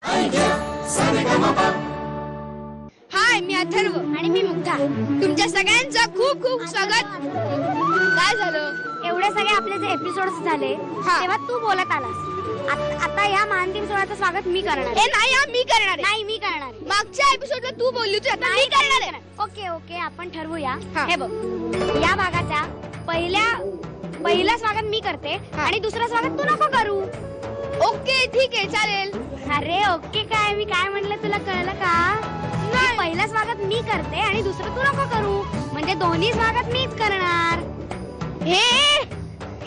हाय, मी अथर्व आणि मी मुग्धा. तुमच्या सगळ्यांचं खूप खूप स्वागत. काय झालं? एवढे सगळे आपले जे एपिसोड्स झाले तेव्हा तू बोलत आलास. आता या महांतिम सोहळ्याचं स्वागत मी करणार. नाही, मी करणार आहे. नाही, मी करणार. मागच्या एपिसोडला तू बोलली होती, आता मी करणार आहे. ओके ओके, आपण ठरवूया. हे बघ, या भागाच्या पहिला स्वागत मी करते आणि दुसरं स्वागत तू नको करू. ओके, ठीक आहे, चालेल. अरे ओके काय, मी काय म्हणलं तुला कळलं का? पहिलं स्वागत मी करते आणि दुसरं तू नको करू, म्हणजे दोन्ही स्वागत मीच करणार.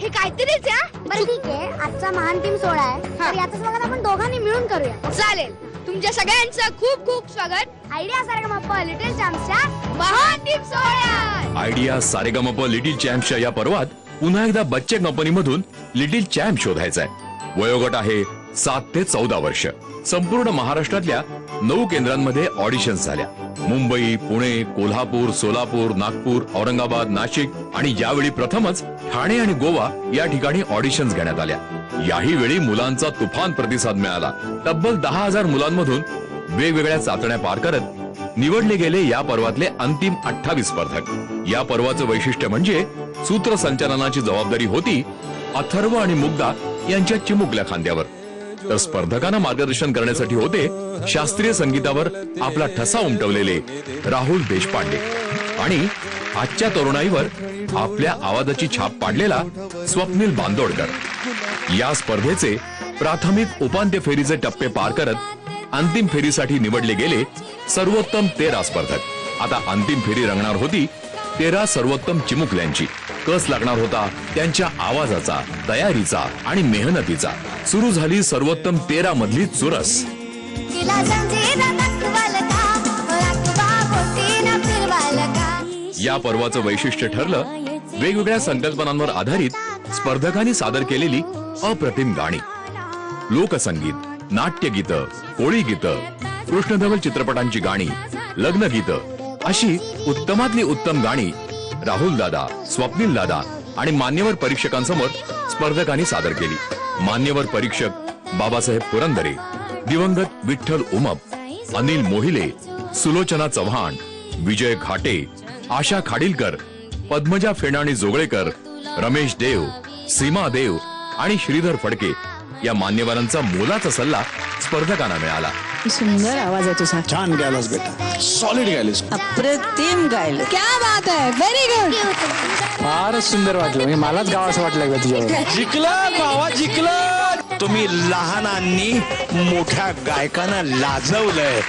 हे काहीतरीच आहे. बरं ठीक आहे, आजचा महांतिम सोहळा आहे तर याचं स्वागत आपण दोघांनी मिळून करूया. चालेल. तुमच्या सगळ्यांचं खूप खूप स्वागत आयडिया सारेगमप लिटिल चॅम्प्सच्या महांतिम सोहळ्यात. आयडिया सारेगमप लिटिल चॅम्प्सच्या या पर्वात पुन्हा एकदा बच्चे कंपनीमधून लिटिल चॅम्प शोधायचाय. वयोगट आहे 7 ते 14 वर्ष. संपूर्ण महाराष्ट्रातल्या 9 केंद्रांमध्ये ऑडिशन्स झाल्या. मुंबई, पुणे, कोल्हापूर, सोलापूर, नागपूर, औरंगाबाद, नाशिक आणि यावेळी प्रथमच ठाणे आणि गोवा या ठिकाणी ऑडिशन्स घेण्यात आल्या. याही वेळी मुलांचा तुफान प्रतिसाद मिळाला. तब्बल 10,000 मुलांमधून वेगवेगळ्या चाचण्या पार करत निवडले गेले या पर्वातले अंतिम 28 स्पर्धक. या पर्वाचं वैशिष्ट्य म्हणजे सूत्रसंचालनाची जबाबदारी होती अथर्व आणि मुग्धा यांच्या चिमुकल्या खांद्यावर. तर स्पर्धकांना मार्गदर्शन करण्यासाठी होते शास्त्रीय संगीतावर आपला ठसा उमटवलेले राहुल देशपांडे आणि आजच्या तरुणाईवर आपल्या आवाजाची छाप पाडलेला स्वप्नील बांदोडकर. या स्पर्धेचे प्राथमिक उपांत्य फेरीचे टप्पे पार करत अंतिम फेरीसाठी निवडले गेले सर्वोत्तम 13 स्पर्धक. आता अंतिम फेरी रंगणार होती 13 सर्वोत्तम चिमुकल्यांची. कस लागणार होता त्यांच्या आवाजाचा, तयारीचा आणि मेहनतीचा. सुरू झाली सर्वोत्तम 13 मधली चुरस. या पर्वाचं वैशिष्ट्य ठरलं वेगवेगळ्या संकल्पनांवर आधारित स्पर्धकांनी सादर केलेली अप्रतिम गाणी. लोकसंगीत, नाट्यगीतं, कोळी गीतं, कृष्णधवल चित्रपटांची गाणी, लग्न गीतं अशी उत्तमातली उत्तम गाणी राहुल दादा, स्वप्नील दादा आणि मान्यवर परीक्षकांसमोर स्पर्धकांनी सादर केली. मान्यवर परीक्षक बाबासाहेब पुरंदरे, दिवंगत विठ्ठल उमप, अनिल मोहिले, सुलोचना चव्हाण, विजय घाटे, आशा खाडीलकर, पद्मजा फेणाणी जोगळेकर, रमेश देव, सीमा देव आणि श्रीधर फडके या मान्यवरांचा मोलाचा सल्ला स्पर्धकांना मिळाला. सुंदर आवाज आहे तुझा. छान गायलास बेटा, सॉलिड गायलीस, अप्रतिम गायलं. क्या बात आहे, व्हेरी गुड. फारच सुंदर वाटलं. म्हणजे मलाच गावाचं वाटलं का तुझ्या. जिंकलं बाबा, जिंकलं. तुम्ही लहानांनी मोठ्या गायकांना लाजवलंय.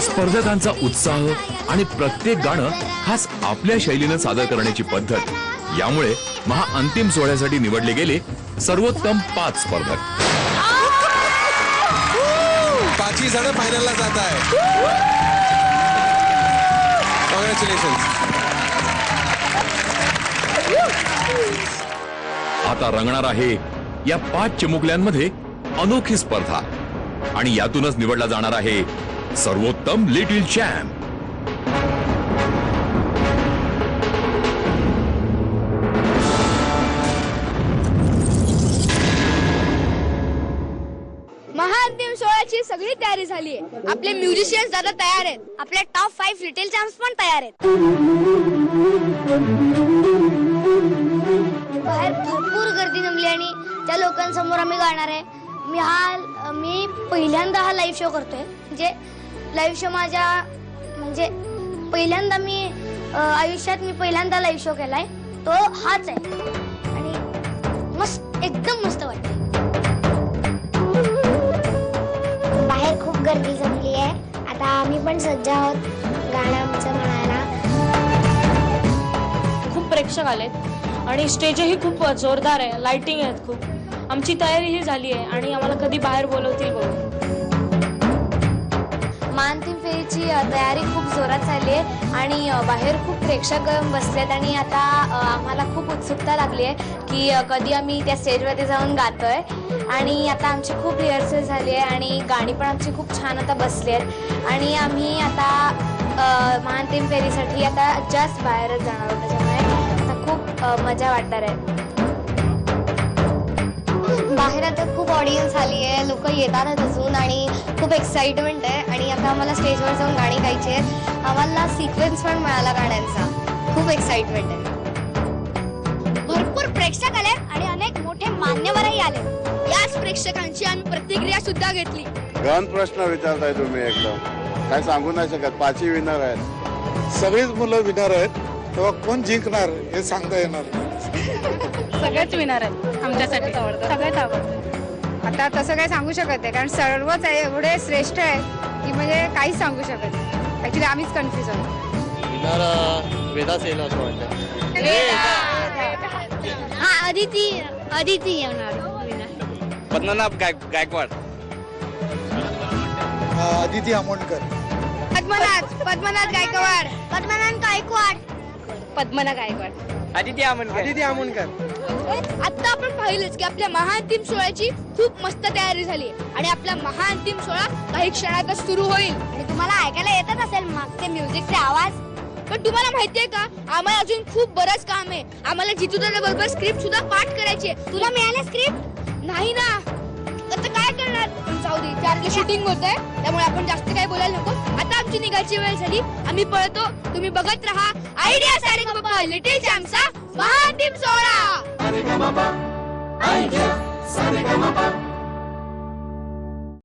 स्पर्धकांचा उत्साह आणि प्रत्येक गाणं खास आपल्या शैलीनं सादर करण्याची पद्धत यामुळे महाअंतिम सोहळ्यासाठी निवडले गेले सर्वोत्तम 5 स्पर्धक. 5 जण फायनलला जात आहे. कॉंग्रॅच्युलेशन. आता रंगणार आहे या 5 चिमुकल्यांमध्ये अनोखी स्पर्धा आणि यातूनच निवडला जाणार आहे सर्वोत्तम लिटिल चॅम्प. महाअंतिम सोहळ्याची सगळी तयारी झाली आहे. आपले म्युझिशियन्स दादा तयार आहेत. आपले टॉप 5 लिटिल चॅम्प्स पण तयार आहेत. बाहेर भरपूर गर्दी जमली आणि त्या लोकांसमोर आम्ही गाणार आहे. मी पहिल्यांदा हा लाईव्ह शो करतोय. म्हणजे लाईव्ह शो माझ्या म्हणजे पहिल्यांदा मी आयुष्यात पहिल्यांदा लाईव्ह शो केलाय तो हाच आहे आणि मस्त, एकदम मस्त वाटतं. बाहेर खूप गर्दी जमली आहे. आता आम्ही पण सज्ज आहोत गाणं आमचं म्हणायला. खूप प्रेक्षक आलेत आणि स्टेजही खूप जोरदार आहे. लाइटिंग आहेत खूप. आमची तयारीही झाली आहे आणि आम्हाला कधी बाहेर बोलवतील बघू. महाअंतिम फेरीची तयारी खूप जोरात चालली आहे आणि बाहेर खूप प्रेक्षक बसलेत आणि आता आम्हाला खूप उत्सुकता लागली आहे की कधी आम्ही त्या स्टेजवरती जाऊन गातोय. आणि आता आमची खूप रिहर्सल झाली आहे आणि गाणी पण आमची खूप छान आता बसली आहेत आणि आम्ही आता महाअंतिम फेरीसाठी आता जस्ट बाहेरच जाणार आहोत. त्याच्यामुळे आता खूप मजा वाटणार आहे. बाहेर आता खूप ऑडियन्स आली आहे, लोक येतात अजून आणि खूप एक्साइटमेंट आहे आणि आता आम्हाला स्टेजवर जाऊन गाणी गायची आहेत. आम्हाला सिक्वेन्स पण मिळाला गाण्यांचा, खूप एक्साइटमेंट आहे. भरपूर प्रेक्षक आले आणि अनेक मोठे मान्यवरही आले. याच प्रेक्षकांची आम्ही प्रतिक्रिया सुद्धा घेतली. गहन प्रश्न विचारताय तुम्ही एकदम, काय सांगू नाही शकत. 5 विनर आहेत. सगळीच मुलं विनर आहेत, तेव्हा कोण जिंकणार हे सांगता येणार नाही. सगळेच विनर आहेत आमच्यासाठी, सगळेच आवडतं. आता तसं काही सांगू शकत नाही कारण सर्वच एवढे श्रेष्ठ आहेत की म्हणजे काहीच सांगू शकत नाही. ऍक्च्युली आम्हीच कन्फ्युज आहोत. विनर वेदास येईल असं वाटतं. हा अदिती येणार. पद्मनाभ गायकवाड. अदिती आमोणकर. पद्मनाथ गायकवाड. आदिती आमोणकर. आता आपण पाहिलंच की आपल्या महाअंतिम सोहळ्याची खूप मस्त तयारी झाली आणि आपला महाअंतिम सोहळा काही क्षणातच सुरू होईल. आणि तुम्हाला ऐकायला येतच असेल मागचे म्युझिकचे आवाज. पण तुम्हाला माहितीये का, आम्हाला अजून खूप बरंच काम आहे. आम्हाला जितूदादा बरोबर स्क्रिप्ट सुद्धा पाठ करायची आहे. तुला मिळाले स्क्रिप्ट? नाही ना. आता काय करणार? जाऊ दे, ते आपलं शूटिंग होत आहे त्यामुळे आपण जास्त काही बोलायला नको. आता आमची निघायची वेळ झाली, आम्ही पळतो. तुम्ही बघत राहा आयडिया सारेगमपा लिटिल चॅम्पचा महाअंतिम सोहळा.